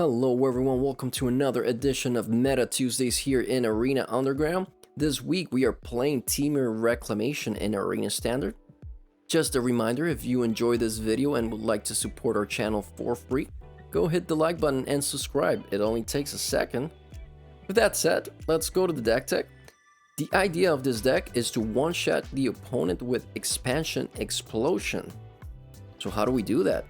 Hello everyone, welcome to another edition of Meta Tuesdays here in Arena Underground. This week we are playing Temur Reclamation in Arena Standard. Just a reminder, if you enjoy this video and would like to support our channel for free, go hit the like button and subscribe, it only takes a second. With that said, let's go to the deck tech. The idea of this deck is to one-shot the opponent with Expansion Explosion. So how do we do that?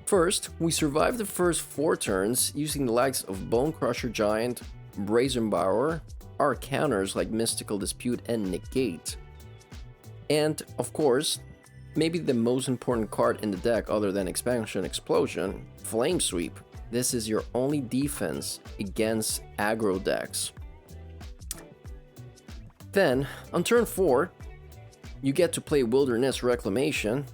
First, we survive the first 4 turns using the likes of Bone Crusher Giant, Brazen Borrower, our counters like Mystical Dispute and Negate. And, of course, maybe the most important card in the deck other than Expansion Explosion, Flame Sweep. This is your only defense against aggro decks. Then, on turn 4, you get to play Wilderness Reclamation,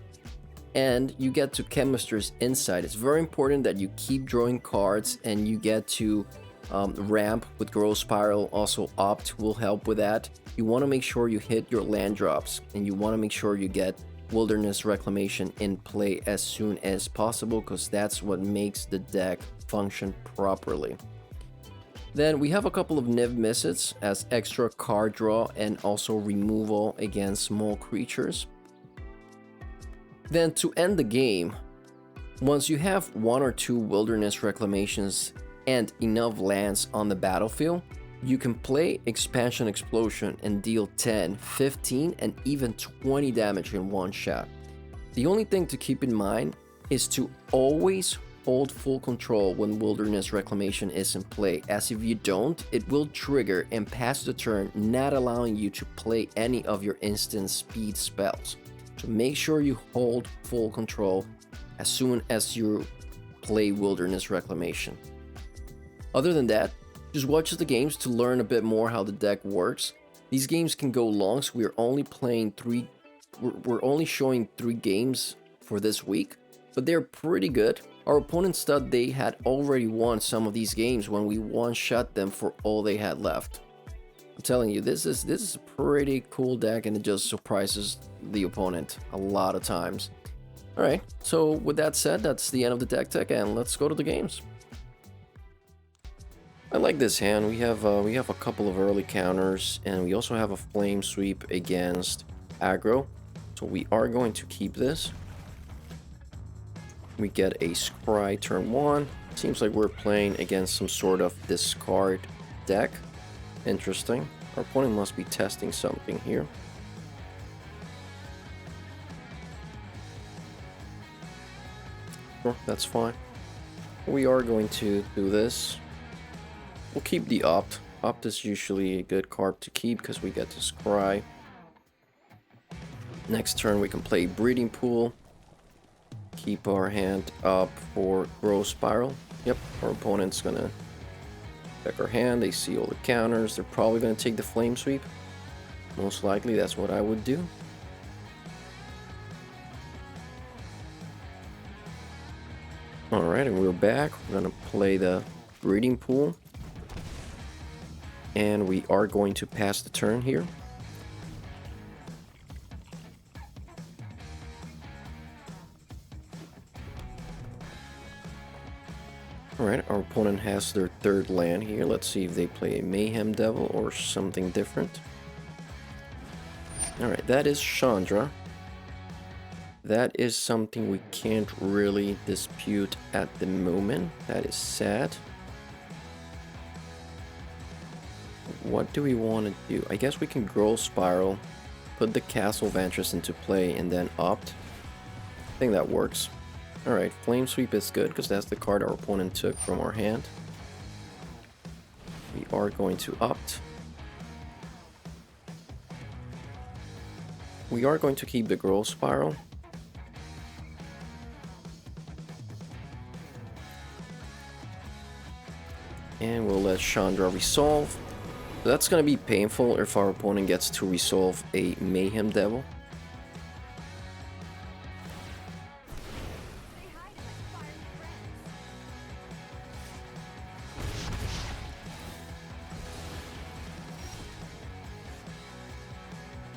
and you get to Chemist's Insight. It's very important that you keep drawing cards and you get to ramp with Growth Spiral. Also Opt will help with that. You want to make sure you hit your land drops and you want to make sure you get Wilderness Reclamation in play as soon as possible, because that's what makes the deck function properly. Then we have a couple of Niv Missiles as extra card draw and also removal against small creatures. Then to end the game, once you have 1 or 2 Wilderness Reclamations and enough lands on the battlefield, you can play Expansion Explosion and deal 10, 15, and even 20 damage in one shot. The only thing to keep in mind is to always hold full control when Wilderness Reclamation is in play, as if you don't, it will trigger and pass the turn, not allowing you to play any of your instant speed spells. So make sure you hold full control as soon as you play Wilderness Reclamation. Other than that, just watch the games to learn a bit more how the deck works. These games can go long, so we're only showing 3 games for this week, but they're pretty good. Our opponents thought they had already won some of these games when we one-shot them for all they had left. I'm telling you, this is a pretty cool deck, and it just surprises the opponent a lot of times. Alright, so with that said, that's the end of the deck tech, and let's go to the games. I like this hand. We have a couple of early counters, and we also have a Flame Sweep against aggro. So we are going to keep this. We get a Scry turn 1. Seems like we're playing against some sort of discard deck. Interesting. Our opponent must be testing something here. Sure, that's fine. We are going to do this. We'll keep the Opt. Opt is usually a good card to keep because we get to Scry. Next turn we can play Breeding Pool. Keep our hand up for Growth Spiral. Yep, our opponent's gonna check our hand, they see all the counters, they're probably going to take the Flame Sweep. Most likely, that's what I would do. Alright, and we're back. We're going to play the Breeding Pool. And we are going to pass the turn here. Alright, our opponent has their 3rd land here. Let's see if they play a Mayhem Devil or something different. Alright, that is Chandra. That is something we can't really dispute at the moment. That is sad. What do we want to do? I guess we can Growth Spiral, put the Castle Vantress into play, and then Opt. I think that works. Alright, Flame Sweep is good because that's the card our opponent took from our hand. We are going to Opt. We are going to keep the Growth Spiral. And we'll let Chandra resolve. So that's going to be painful if our opponent gets to resolve a Mayhem Devil.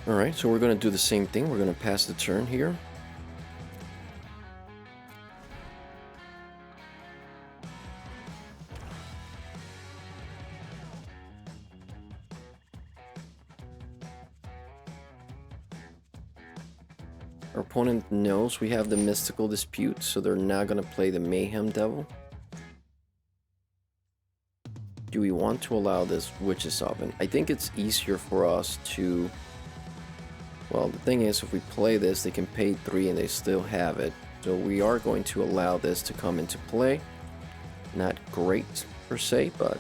Alright, so we're going to do the same thing. We're going to pass the turn here. Our opponent knows we have the Mystical Dispute, so they're not gonna play the Mayhem Devil. Do we want to allow this Witch's Oven? I think it's easier for us to... Well, the thing is, if we play this, they can pay 3 and they still have it. So we are going to allow this to come into play. Not great, per se, but...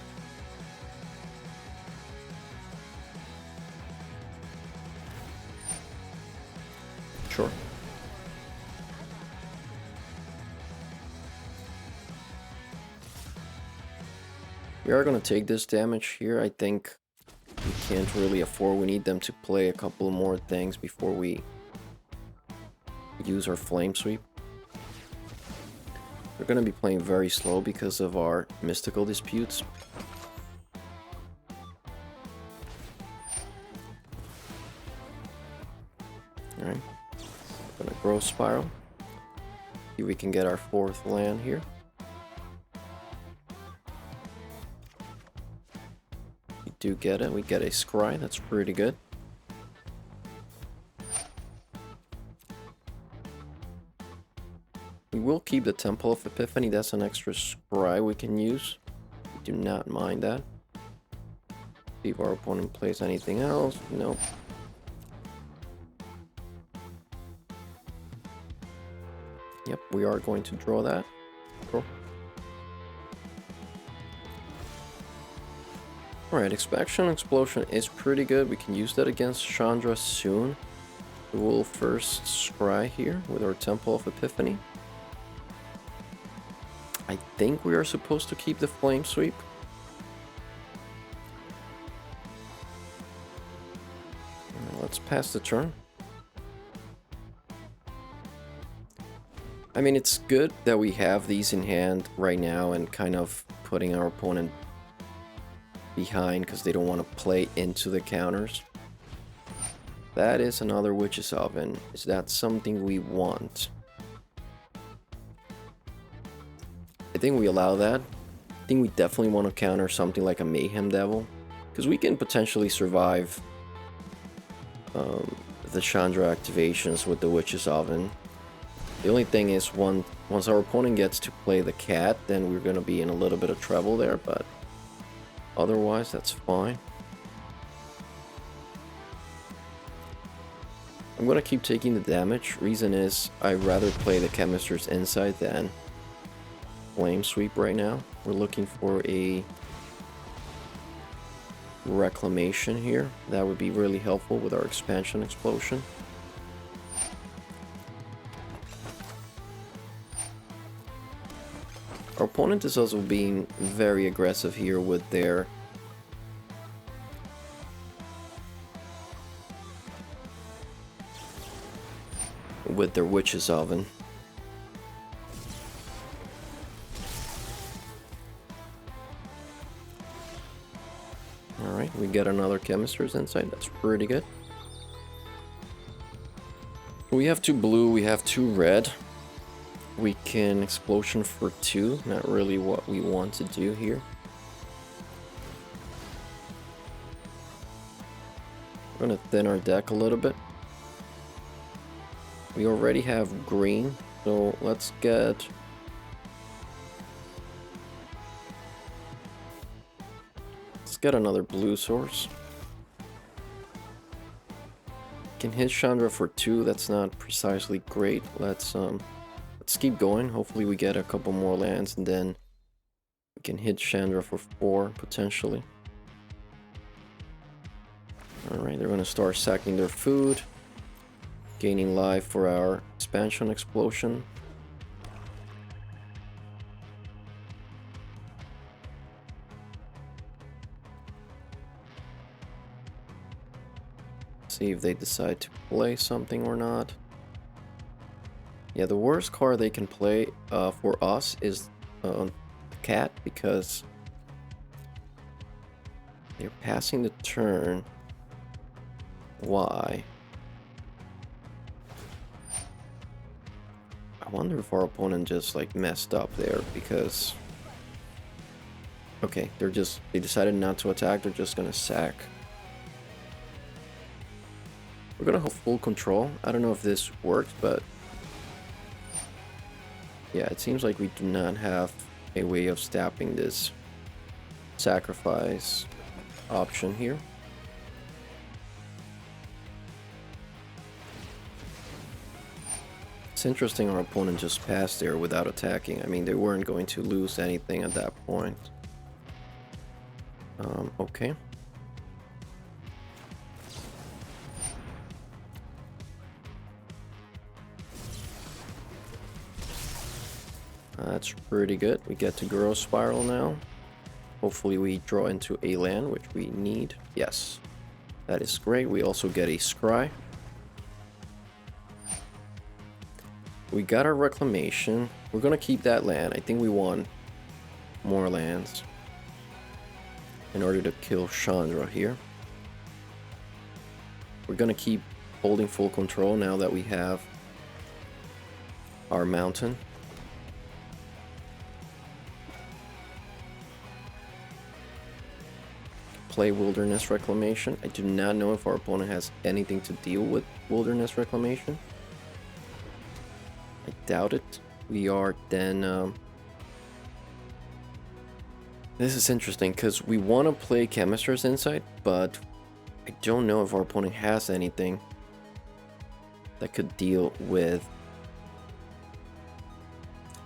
Sure. We are going to take this damage here. I think we can't really afford. We need them to play a couple more things before we use our Flame Sweep. We're going to be playing very slow because of our Mystical Disputes. Alright. We're going to Growth Spiral. See if we can get our 4th land here. We do get it. We get a Scry. That's pretty good. We will keep the Temple of Epiphany. That's an extra Scry we can use. We do not mind that. See if our opponent plays anything else. Nope. Yep, we are going to draw that. Cool. Alright, Expansion Explosion is pretty good. We can use that against Chandra soon. We will first scry here with our Temple of Epiphany. I think we are supposed to keep the Flame Sweep. Let's pass the turn. I mean, it's good that we have these in hand right now and kind of putting our opponent behind because they don't want to play into the counters. That is another Witch's Oven. Is that something we want? I think we allow that. I think we definitely want to counter something like a Mayhem Devil, because we can potentially survive the Chandra activations with the Witch's Oven. The only thing is, once our opponent gets to play the cat, then we're going to be in a little bit of trouble there, but otherwise that's fine. I'm going to keep taking the damage. Reason is, I'd rather play the Chemist's Insight than Flame Sweep right now. We're looking for a Reclamation here. That would be really helpful with our Expansion Explosion. Our opponent is also being very aggressive here with their Witch's Oven. Alright, we get another Chemist's Insight. That's pretty good. We have 2 blue, we have 2 red. We can Explosion for 2. Not really what we want to do here. We're gonna thin our deck a little bit. We already have green, so let's get... Let's get another blue source. Can hit Chandra for 2, that's not precisely great. Let's keep going. Hopefully we get a couple more lands and then we can hit Chandra for 4 potentially. Alright, they're gonna start sacking their food. Gaining life for our Expansion Explosion. See if they decide to play something or not. Yeah, the worst card they can play for us is Cat, because they're passing the turn. Why? I wonder if our opponent just like messed up there, because okay, they decided not to attack, they're just gonna sack. We're gonna have full control. I don't know if this works, but yeah, it seems like we do not have a way of stopping this sacrifice option here. It's interesting our opponent just passed there without attacking. I mean, they weren't going to lose anything at that point. Okay. That's pretty good. We get to Grow Spiral now. Hopefully we draw into a land, which we need. Yes, that is great. We also get a Scry. We got our Reclamation. We're gonna keep that land. I think we want more lands in order to kill Chandra here. We're gonna keep holding full control now that we have our mountain. Play Wilderness Reclamation. I do not know if our opponent has anything to deal with Wilderness Reclamation. I doubt it. We are then... This is interesting because we want to play Chemist's Insight, but I don't know if our opponent has anything that could deal with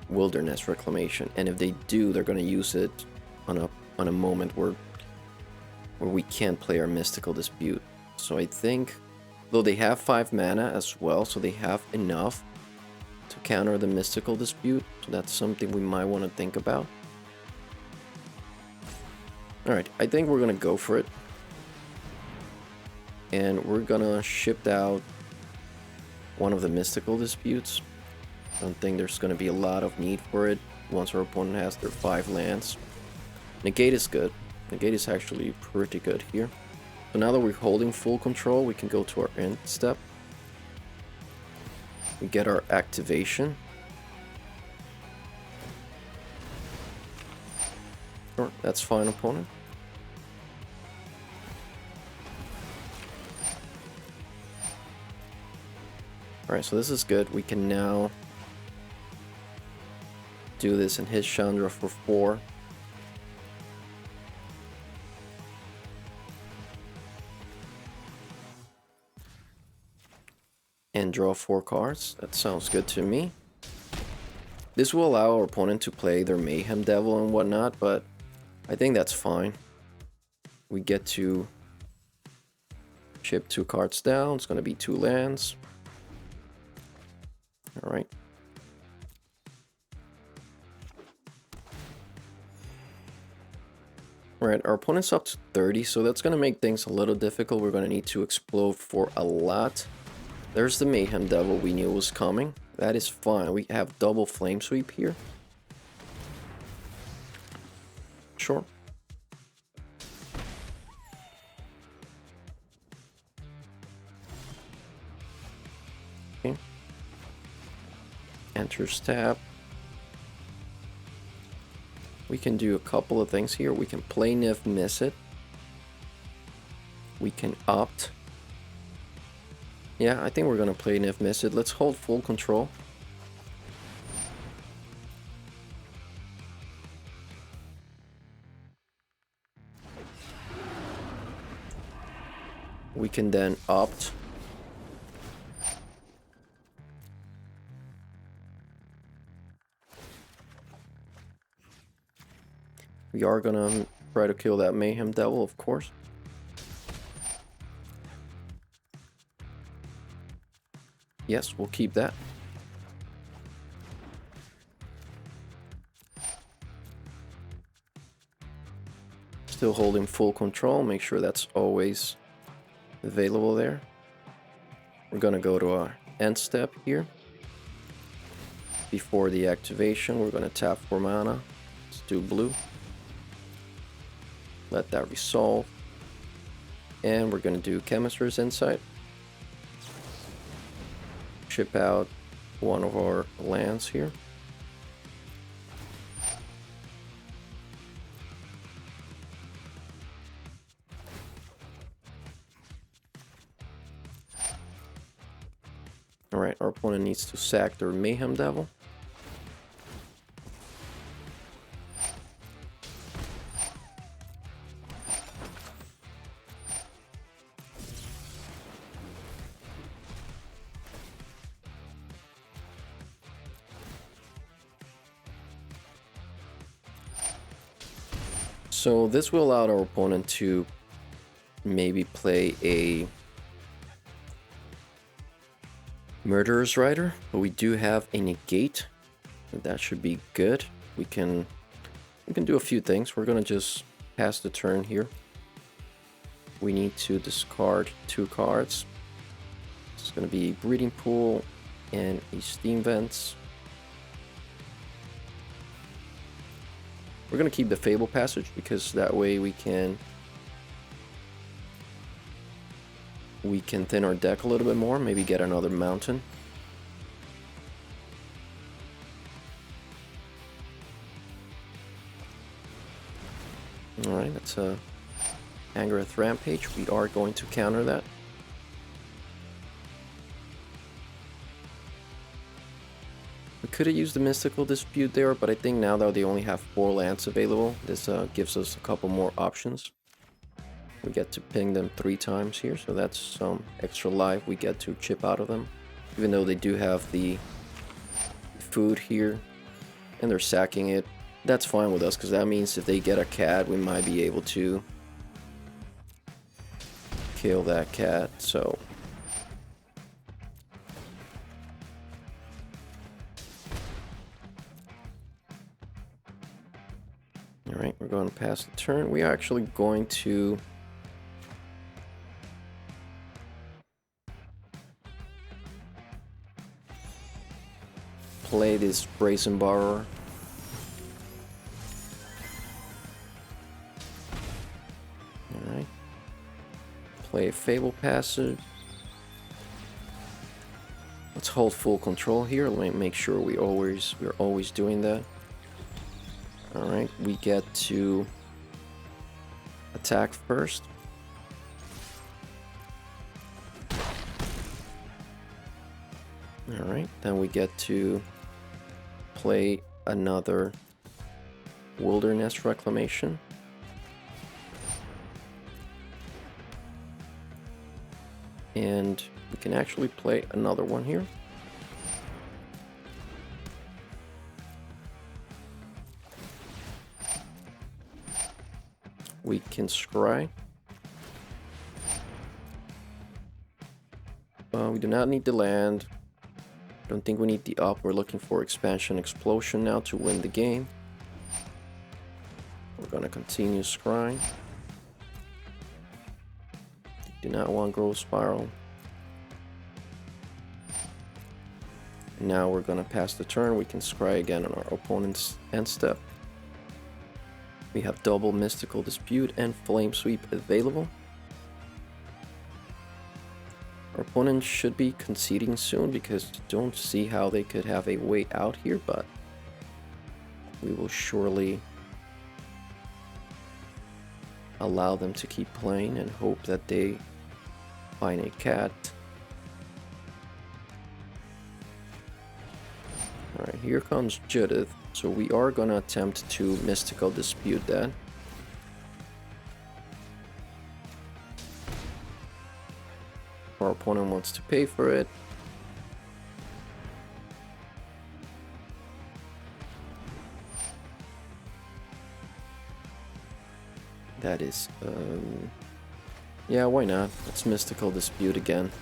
Wilderness Reclamation. And if they do, they're going to use it on a moment where we can't play our Mystical Dispute. So I think, though they have 5 mana as well, so they have enough to counter the Mystical Dispute. So that's something we might want to think about. Alright, I think we're going to go for it. And we're going to ship out one of the Mystical Disputes. I don't think there's going to be a lot of need for it once our opponent has their 5 lands. Negate is good. Negate is actually pretty good here. So now that we're holding full control, we can go to our end step. We get our activation. Sure, that's fine, opponent. Alright, so this is good. We can now do this and hit Chandra for 4. And draw 4 cards. That sounds good to me. This will allow our opponent to play their Mayhem Devil and whatnot, but I think that's fine. We get to chip 2 cards down. It's going to be 2 lands. Alright. Alright, our opponent's up to 30, so that's going to make things a little difficult. We're going to need to explode for a lot. There's the Mayhem Devil we knew was coming. That is fine. We have double Flame Sweep here. Sure. Okay. Enters tap. We can do a couple of things here. We can play Nif, miss it. We can opt. Yeah, I think we're gonna play Nif, miss it. Let's hold full control. We can then opt. We are gonna try to kill that Mayhem Devil, of course. Yes, we'll keep that. Still holding full control. Make sure that's always available there. We're gonna go to our end step here. Before the activation, we're gonna tap for mana. Let's do blue. Let that resolve. And we're gonna do Chemist's Insight. Ship out one of our lands here. Alright, our opponent needs to sack their Mayhem Devil. So this will allow our opponent to maybe play a Murderer's Rider, but we do have a negate. That should be good. We can do a few things. We're gonna just pass the turn here. We need to discard 2 cards. It's gonna be Breeding Pool and a Steam Vents. We're gonna keep the Fable Passage because that way we can thin our deck a little bit more, maybe get another mountain. Alright, that's a Angareth Rampage. We are going to counter that. We could have used the Mystical Dispute there, but I think now that they only have 4 lands available, this gives us a couple more options. We get to ping them 3 times here, so that's some extra life we get to chip out of them. Even though they do have the food here, and they're sacking it, that's fine with us, because that means if they get a cat, we might be able to kill that cat, so... Alright, we're going to pass the turn. We are actually going to play this Brazen Borrower. Alright. Play a Fable Passage. Let's hold full control here. Let me make sure we're always doing that. Alright, we get to attack first. Alright, then we get to play another Wilderness Reclamation. And we can actually play another one here. We can scry. We do not need the land. Don't think we need the up. We're looking for Expansion Explosion now to win the game. We're gonna continue scrying. Do not want Growth Spiral. And now we're gonna pass the turn. We can scry again on our opponent's end step. We have double Mystical Dispute and Flame Sweep available. Our opponent should be conceding soon because I don't see how they could have a way out here, but we will surely allow them to keep playing and hope that they find a cat. Alright, here comes Judith. So we are going to attempt to Mystical Dispute that. Our opponent wants to pay for it. That is, yeah, why not? Let's Mystical Dispute again.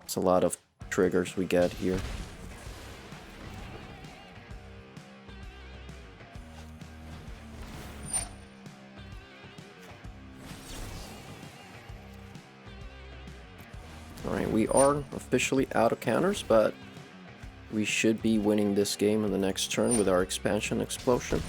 It's a lot of triggers we get here. Alright, we are officially out of counters, but we should be winning this game in the next turn with our Expansion Explosion.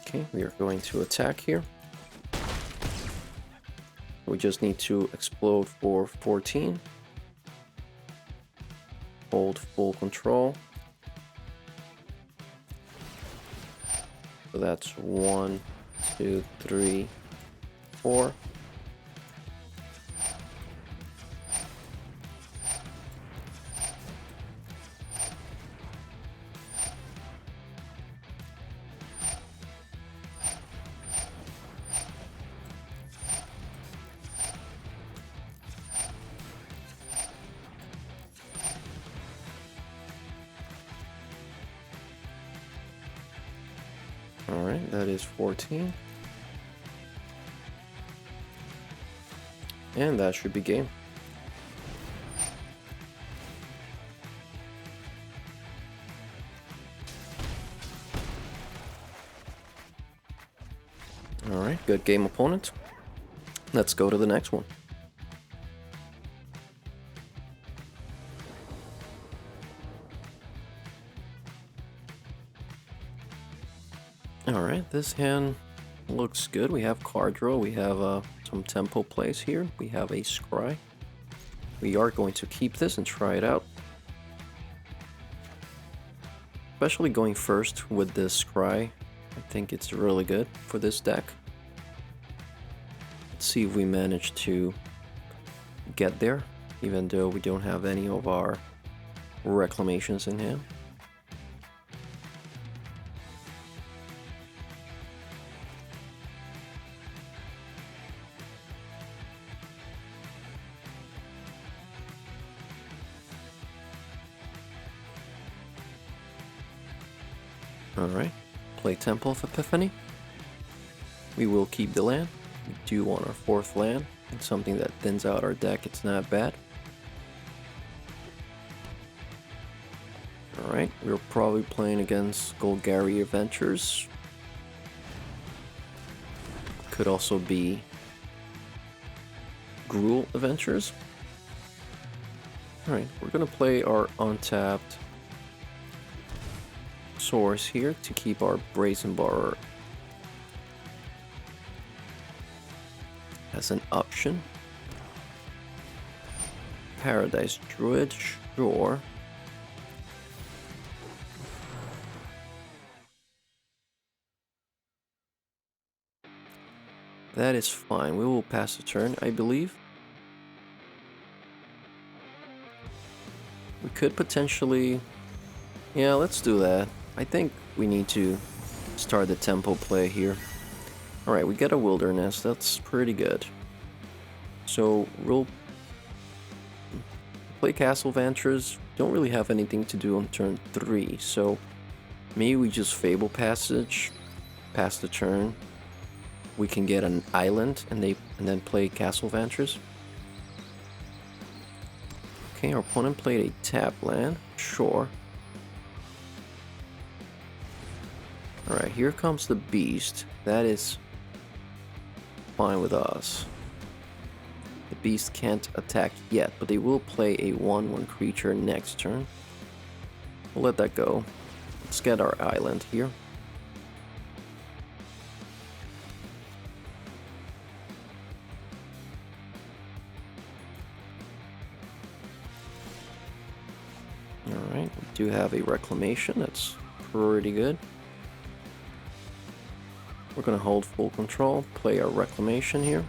Okay, we are going to attack here. We just need to explode for 14. Hold full control. So that's 1, 2, 3, 4. Alright, that is 14. And that should be game. Alright, good game, opponent. Let's go to the next one. Alright, this hand looks good. We have card draw, we have some tempo plays here, we have a scry. We are going to keep this and try it out. Especially going first with this scry, I think it's really good for this deck. Let's see if we manage to get there, even though we don't have any of our reclamations in hand. Alright, play Temple of Epiphany. We will keep the land. We do want our 4th land. It's something that thins out our deck, it's not bad. Alright, we're probably playing against Golgari Adventures. Could also be Gruul Adventures. Alright, we're gonna play our untapped source here to keep our Brazen Borrower as an option. Paradise Druid, sure. That is fine. We will pass the turn, I believe. We could potentially... Yeah, let's do that. I think we need to start the tempo play here. Alright, we get a Wilderness. That's pretty good. So, we'll play Castle Ventures. Don't really have anything to do on turn 3. So, maybe we just Fable Passage, pass the turn. We can get an island and then play Castle Ventures. Okay, our opponent played a tap land. Sure. Alright, here comes the Beast. That is fine with us. The Beast can't attack yet, but they will play a 1/1 creature next turn. We'll let that go. Let's get our island here. Alright, we do have a Reclamation. That's pretty good. We're going to hold full control, play our Reclamation here.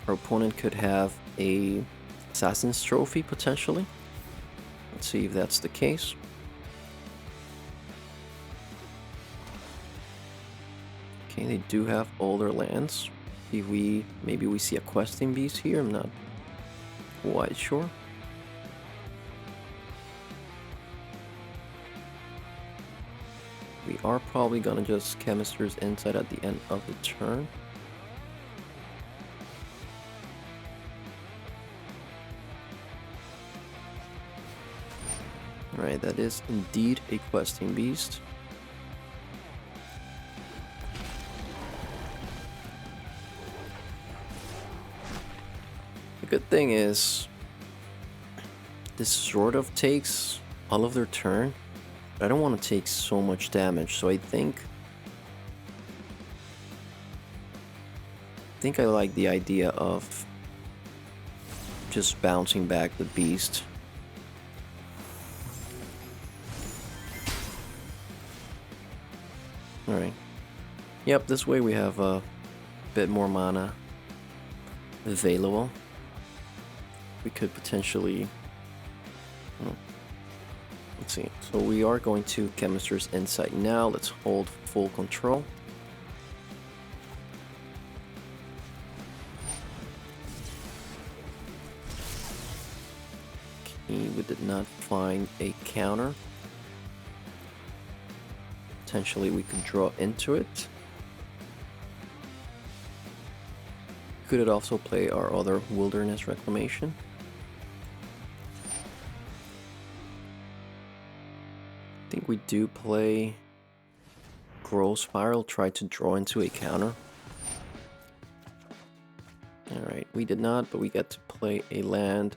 Our opponent could have a Assassin's Trophy, potentially. Let's see if that's the case. Okay, they do have all their lands. If maybe we see a Questing Beast here, I'm not quite sure. We are probably gonna just Chemister's Insight at the end of the turn. Alright, that is indeed a Questing Beast. The good thing is, this sort of takes all of their turn. I don't want to take so much damage, so I think think I like the idea of just bouncing back the beast. Alright. Yep, this way we have a bit more mana available. We could potentially... let's see. So we are going to Chemist's Insight now. Let's hold full control. Okay, we did not find a counter. Potentially we could draw into it. Could it also play our other Wilderness Reclamation? I think we do play Growth Spiral, try to draw into a counter. Alright, we did not, but we get to play a land.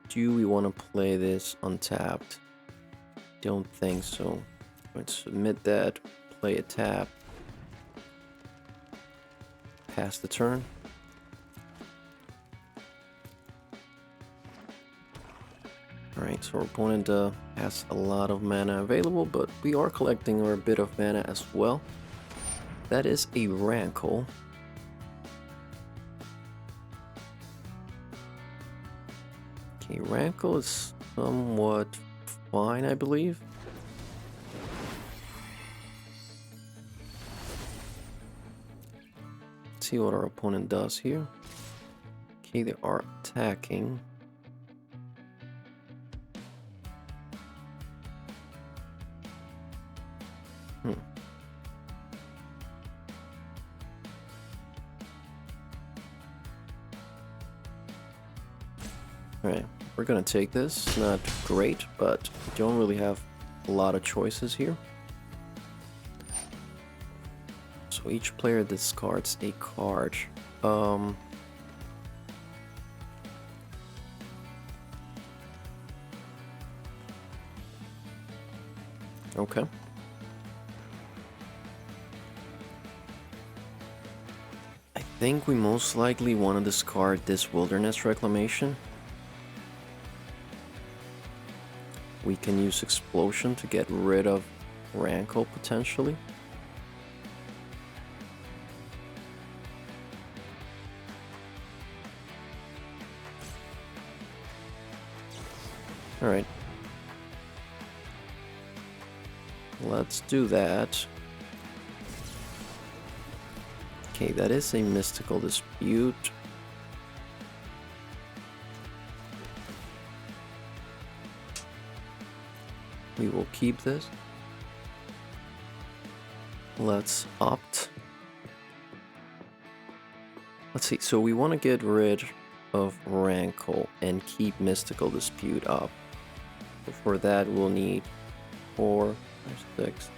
Do we want to play this untapped? Don't think so. Let's submit that, play a tap, pass the turn. Alright, so our opponent has a lot of mana available, but we are collecting our bit of mana as well. That is a Rankle. Okay, Rankle is somewhat fine, I believe. Let's see what our opponent does here. Okay, they are attacking. Alright, we're gonna take this. Not great, but we don't really have a lot of choices here. So each player discards a card. Okay. I think we most likely want to discard this Wilderness Reclamation. We can use Explosion to get rid of Rankle potentially. Alright. Let's do that. Okay, that is a Mystical Dispute. We will keep this. Let's opt. Let's see, so we want to get rid of Rankle and keep Mystical Dispute up. So for that we'll need 4 or 6.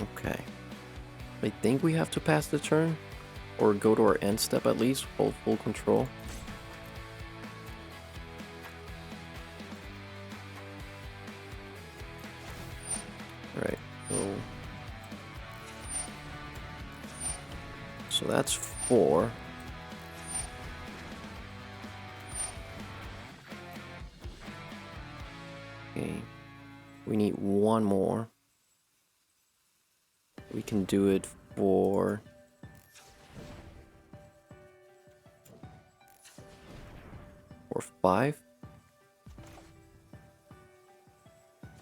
Okay. I think we have to pass the turn. Or go to our end step at least, hold full control. Alright, so that's 4. Okay, we need 1 more. We can do it for... or 5.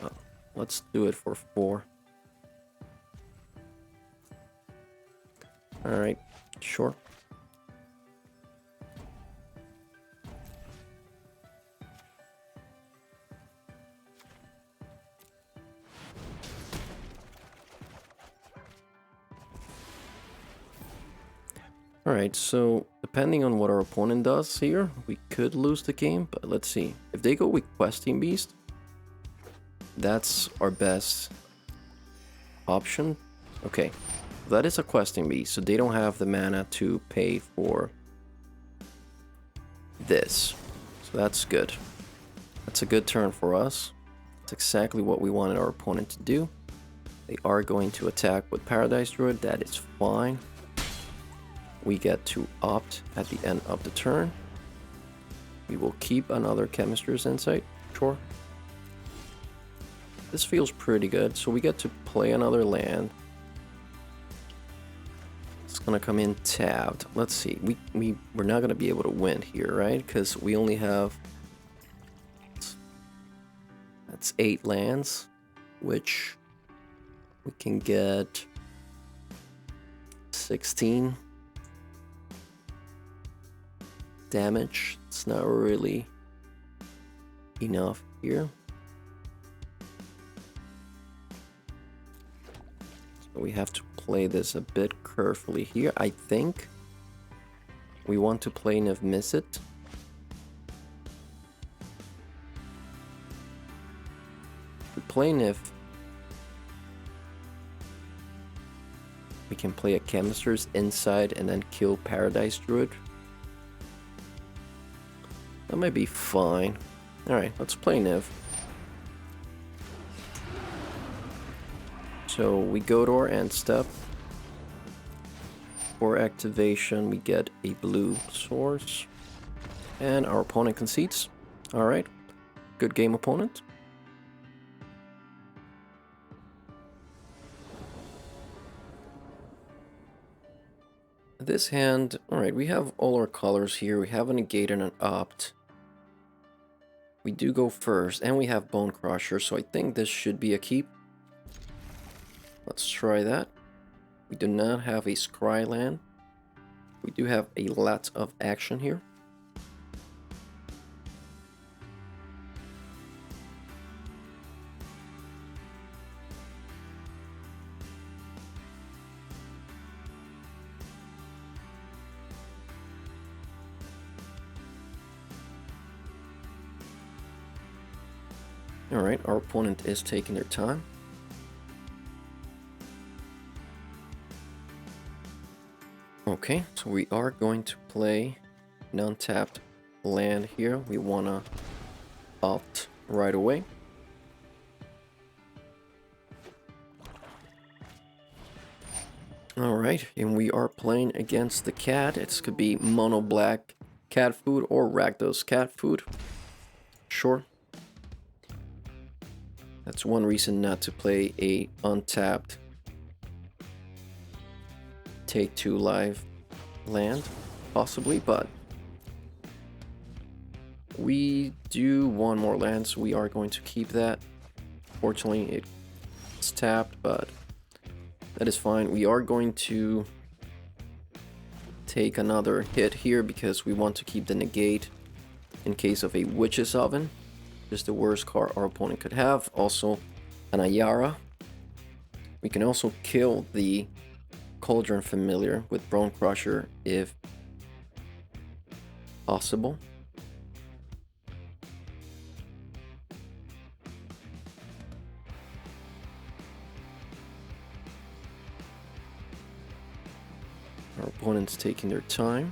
Oh, let's do it for 4. Alright, sure. Alright, so depending on what our opponent does here, we could lose the game, but let's see. If they go with Questing Beast, that's our best option. Okay, that is a Questing Beast, so they don't have the mana to pay for this. So that's good. That's a good turn for us. It's exactly what we wanted our opponent to do. They are going to attack with Paradise Druid. That is fine. We get to opt at the end of the turn. We will keep another Chemistry's Insight. Sure. This feels pretty good. So we get to play another land. It's gonna come in tapped. Let's see. We're not gonna be able to win here, right? Because we only have, that's 8 lands, which we can get 16 damage. It's not really enough here. So we have to play this a bit carefully here. I think we want to play Niv Mizzet. We play Niv. We can play a Chemistry's Insight and then kill Paradise Druid. That might be fine. Alright, let's play Niv. So we go to our end step. For activation, we get a blue source. And our opponent concedes. Alright, good game, opponent. This hand, alright, we have all our colors here. We have a negate and an opt. We do go first, and we have Bone Crusher, so I think this should be a keep. Let's try that. We do not have a Scry land. We do have a lot of action here. Alright, our opponent is taking their time. Okay, so we are going to play an untapped land here. We want to opt right away. Alright, and we are playing against the cat. It could be mono black cat food or Rakdos cat food. Sure. That's one reason not to play a untapped take 2 live land, possibly, but we do want more land, so we are going to keep that. Fortunately, it's tapped, but that is fine. We are going to take another hit here because we want to keep the negate in case of a Witch's Oven. Just the worst card our opponent could have. Also, an Ayara. We can also kill the Cauldron Familiar with Bone Crusher if possible. Our opponent's taking their time.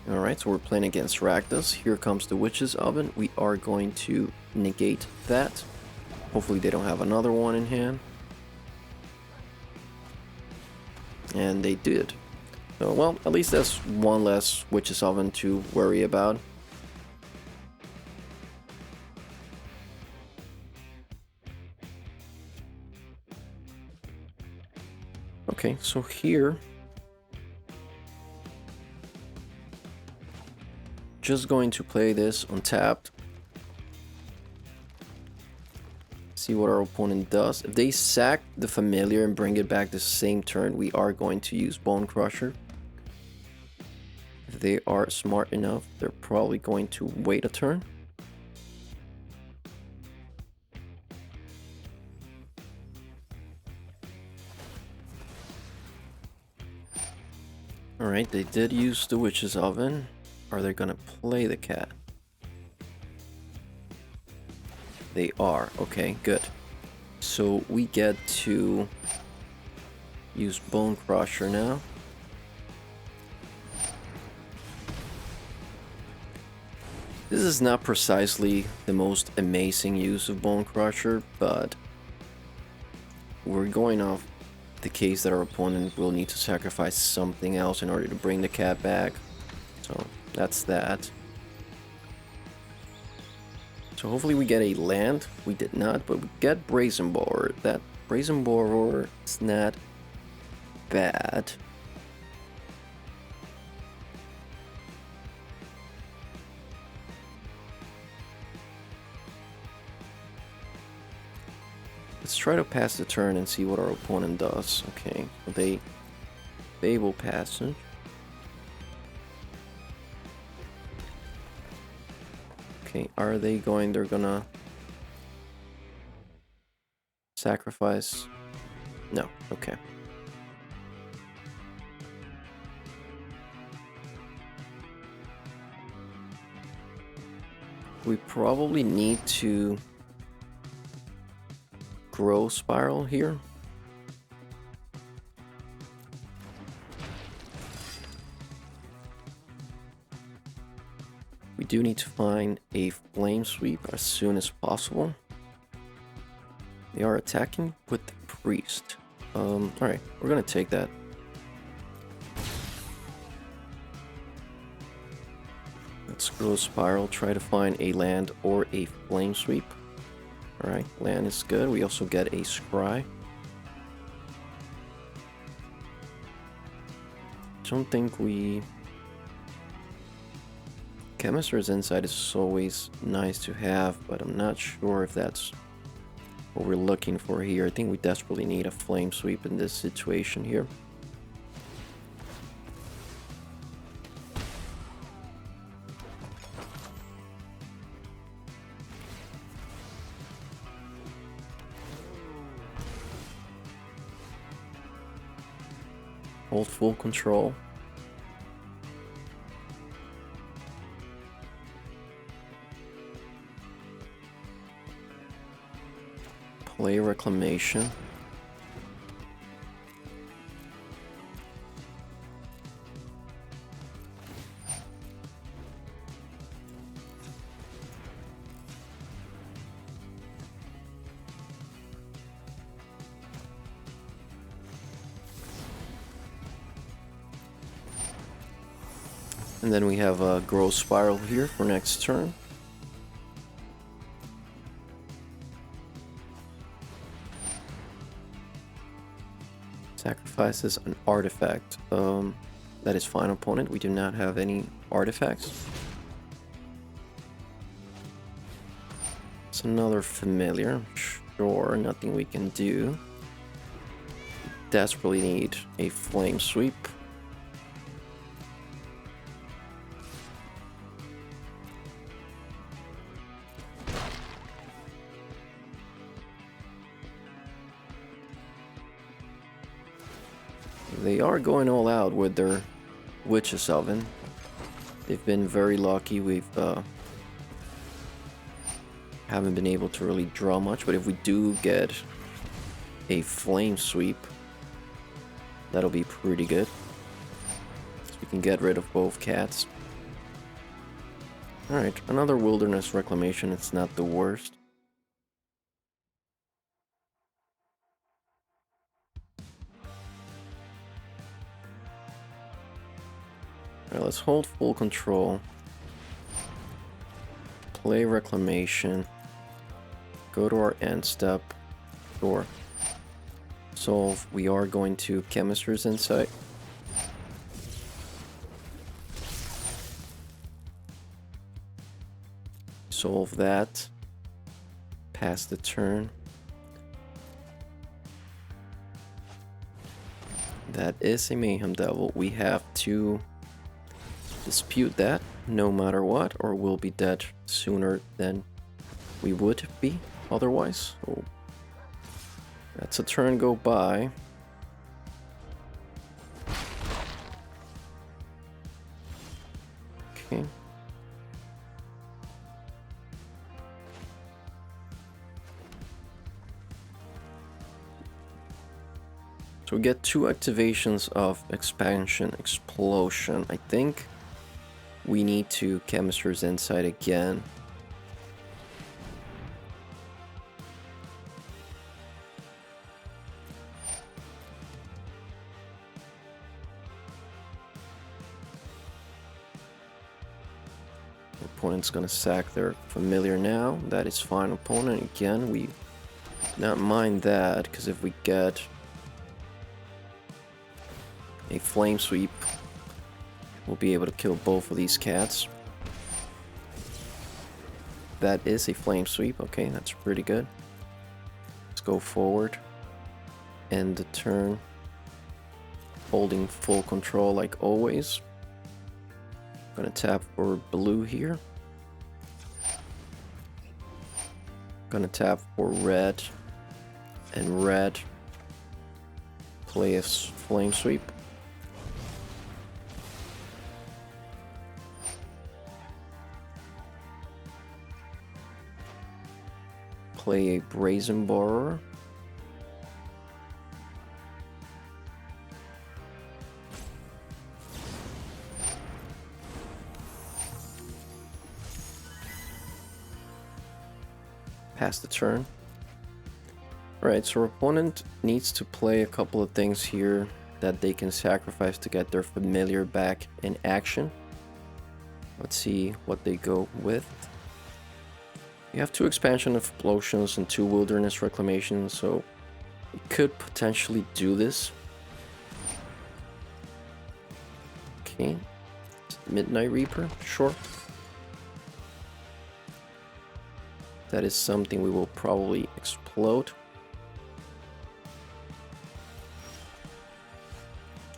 Alright, so we're playing against Rakdos. Here comes the Witch's Oven. We are going to negate that. Hopefully they don't have another one in hand. And they did. So, well, at least that's one less Witch's Oven to worry about. Okay, so here, just going to play this untapped. See what our opponent does. If they sack the familiar and bring it back the same turn, we are going to use Bone Crusher. If they are smart enough, they're probably going to wait a turn. Alright, they did use the Witch's Oven. Are they gonna play the cat? They are. Okay, good. So we get to use Bone Crusher now. This is not precisely the most amazing use of Bone Crusher, but we're going off the case that our opponent will need to sacrifice something else in order to bring the cat back. So that's that. So hopefully we get a land. We did not, but we get Brazen Borer. That Brazen Borer is not bad. Let's try to pass the turn and see what our opponent does. Okay, so they Fable Passage. Okay, are they going? They're gonna sacrifice. No, okay. We probably need to grow Spiral here. We do need to find a Flame Sweep as soon as possible. They are attacking with the Priest. Alright, we're gonna take that. Let's grow Spiral, try to find a land or a Flame Sweep. Alright, land is good. We also get a Scry. Don't think we... Chemist's Insight is always nice to have, but I'm not sure if that's what we're looking for here. I think we desperately need a Flame Sweep in this situation here. Hold full control. Play Reclamation. And then we have a Grow Spiral here for next turn. Sacrifices an artifact. That is fine, opponent. We do not have any artifacts. It's another familiar. Sure, nothing we can do. Desperately need a Flame Sweep. They are going all out with their Witch's Oven. They've been very lucky. We've haven't been able to really draw much, but if we do get a Flame Sweep, that'll be pretty good. So we can get rid of both cats. Alright, another Wilderness Reclamation. It's not the worst. Alright, let's hold full control. Play Reclamation. Go to our end step. Sure. Solve. We are going to Chemist's Insight. Solve that. Pass the turn. That is a Mayhem Devil. We have to dispute that no matter what, or we'll be dead sooner than we would be otherwise. So that's a turn go by. Okay. So we get 2 activations of Expansion, Explosion. I think we need to Chemister's Insight again. Opponent's gonna sack their familiar now. That is fine, opponent. Again, we not mind that, because if we get a flame sweep, we'll be able to kill both of these cats. That is a flame sweep. Okay, that's pretty good. Let's go forward. End the turn. Holding full control like always. Gonna tap for blue here. Gonna tap for red. And red. Play a flame sweep. Play a Brazen Borrower. Pass the turn. Alright, so our opponent needs to play a couple of things here that they can sacrifice to get their familiar back in action. Let's see what they go with. We have 2 expansion explosions and 2 wilderness reclamations, so we could potentially do this. Okay. Midnight Reaper, sure. That is something we will probably explode.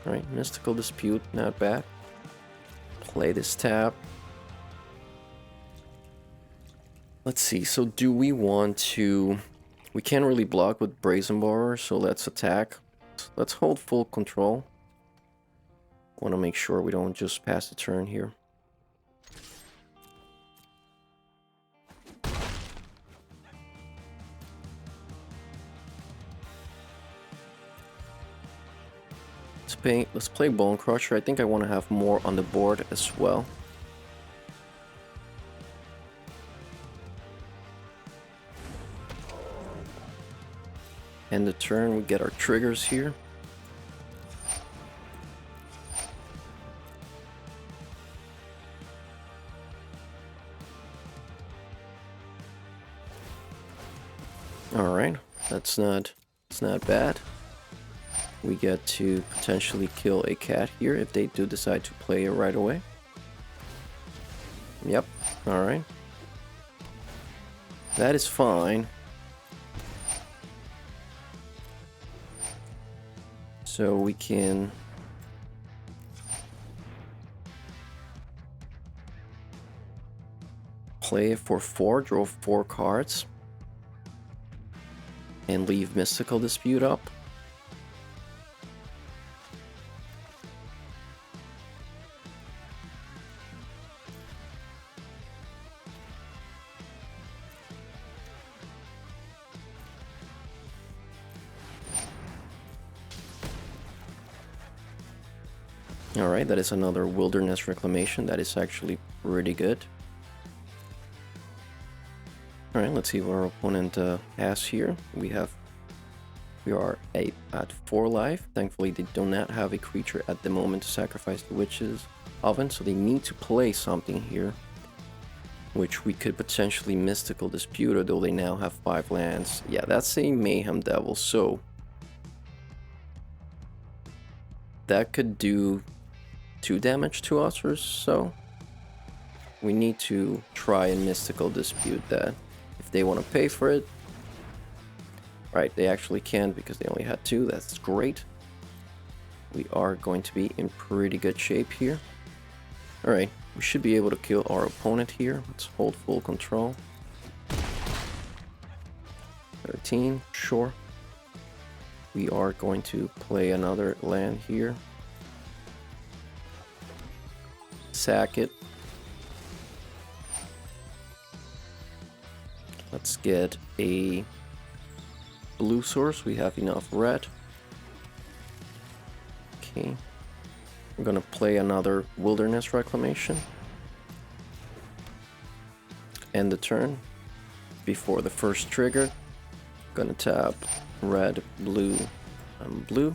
Alright, Mystical Dispute, not bad. Play this tap. Let's see, so do we want to... We can't really block with Brazen Borrower, so let's attack. Let's hold full control. Want to make sure we don't just pass the turn here. Let's play Bone Crusher. I think I want to have more on the board as well. End the turn, we get our triggers here. Alright, it's not bad. We get to potentially kill a cat here if they do decide to play it right away. Yep, alright. That is fine. So we can... play it for 4, draw 4 cards. And leave Mystical Dispute up. Alright, that is another Wilderness Reclamation. That is actually pretty good. Alright, let's see what our opponent has here. We are at 4 life. Thankfully, they do not have a creature at the moment to sacrifice the Witch's Oven, so they need to play something here, which we could potentially Mystical Dispute, although they now have 5 lands. Yeah, that's a Mayhem Devil, so that could do 2 damage to us or so. We need to try and Mystical Dispute that if they want to pay for it. Right, they actually can because they only had 2. That's great. We are going to be in pretty good shape here. Alright, we should be able to kill our opponent here. Let's hold full control. 13, sure. We are going to play another land here. Sack it. Let's get a blue source. We have enough red. Okay. I'm gonna play another Wilderness Reclamation. End the turn. Before the first trigger, gonna tap red, blue, and blue.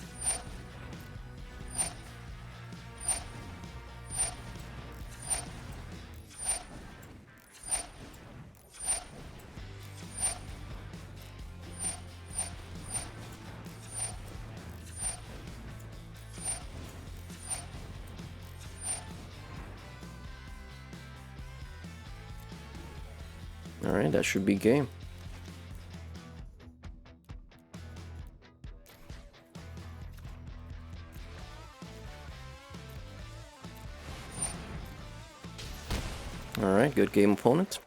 Alright, that should be game. Alright, good game, opponent.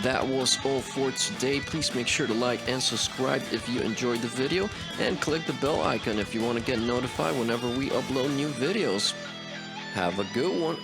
That was all for today. Please make sure to like and subscribe if you enjoyed the video, and click the bell icon if you want to get notified whenever we upload new videos. Have a good one.